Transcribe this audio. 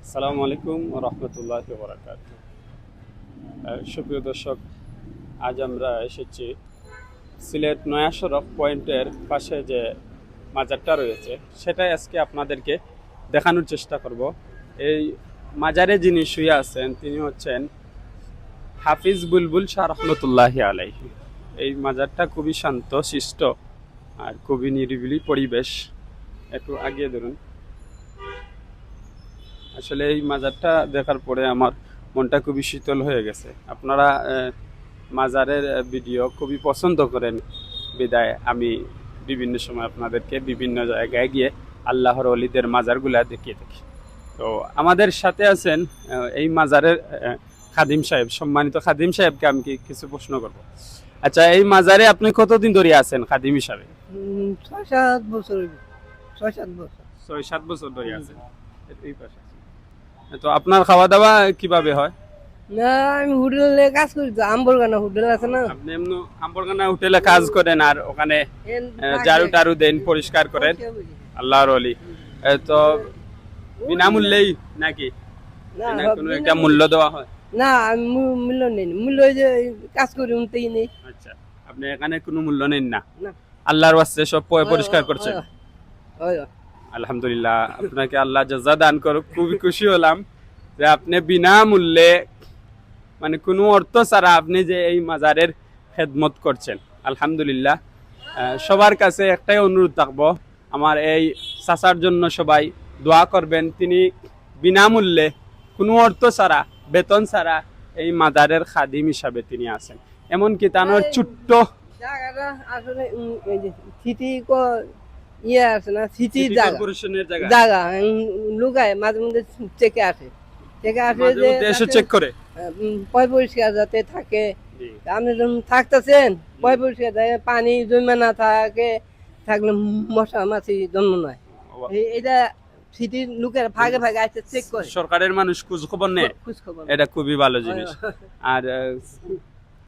আসসালামু আলাইকুম রহমতুল্লাহি ওয়া বারাকাতুহু। সুপ্রিয় দর্শক, আজ আমরা এসেছি সিলেট নয়া সড়ক পয়েন্টের পাশে যে মাজারটা রয়েছে সেটাই আজকে আপনাদেরকে দেখানোর চেষ্টা করব। এই মাজারে যিনি শুয়ে আছেন তিনি হচ্ছেন হাফিজ বুলবুল শাহ রহমতুল্লাহি আলাইহি। এই মাজারটা খুবই শান্ত শিষ্ট আর খুবই নিরিবিলি পরিবেশ। একটু আগিয়ে ধরুন। আসলে এই মাজারটা দেখার পরে আমার মনটা খুবই শীতল হয়ে গেছে। আপনারা মাজারের ভিডিও খুবই পছন্দ করেন বিদায় আমি বিভিন্ন সময় আপনাদেরকে বিভিন্ন জায়গায় গিয়ে আল্লাহর ওলিদের মাজারগুলা দেখিয়ে থাকি। তো আমাদের সাথে আছেন এই মাজারের খাদিম সাহেব, সম্মানিত খাদিম সাহেবকে আমি কিছু প্রশ্ন করব। আচ্ছা, এই মাজারে আপনি কতদিন ধরে আছেন খাদিম হিসাবে? 6-7 বছর হইবে। 6-7 বছর। 6-7 বছর ধরে আছেন এই পাশে। তো আপনার খাওয়া দাওয়া কিভাবে হয়? না, আমি হোটেলে কাজ করি তো, আম্বরগানা হোটেল আছে না। আপনি এমনি আম্বরখানা হোটেলে কাজ করেন আর ওখানে এন ঝাড়ু টাড়ু দেন, পরিষ্কার করেন আল্লাহর ওলি। তো বিনামূল্যেই নাকি না, না কোনো একটা মূল্য দেওয়া হয়? না, আমি মূল্য নেই। মূল্য ওই যে কাজ করি উনতেই নেই। আচ্ছা, আপনি এখানে কোনো মূল্য নেন না, না। আল্লাহর ওয়াস্তে সব পরিষ্কার করছেন? ওই আলহামদুলিল্লাহ, আপনাকে আল্লাহ জাযা দান করুক। খুবই খুশি হলাম যে আপনি বিনামূল্যে, মানে কোনো অর্থ ছাড়া আপনি যে এই মাজারের খেদমত করছেন। আলহামদুলিল্লাহ। সবার কাছে একটাই অনুরোধ থাকবো, আমার এই চাচার জন্য সবাই দোয়া করবেন। তিনি বিনামূল্যে কোনো অর্থ ছাড়া, বেতন ছাড়া এই মাজারের খাদিম হিসাবে তিনি আছেন। এমনকি তানোর ছোট্ট জায়গাটা আসলে এই যে সিটি ইয়ে আছে না, সিটি সিটি জায়গা কর্পোরেশনের জায়গা, জায়গা লুকায় মাঝে মধ্যে চেকে আসে। চেকে আসে মাঝে যে মধ্যে এসে চেক করে। পয় পরিষ্কার যাতে থাকে। জি। আপনি যখন থাকতেছেন পয় পরিষ্কার থাকে, পানি জমে না থাকলে মশা মাছি জন্ম নয়। এটা সিটির লোকের ভাগে ভাগে আসতে চেক করে, সরকারের মানুষ খোঁজ খবর নেয়, খোঁজ খবর। এটা খুবই ভালো জিনিস। আর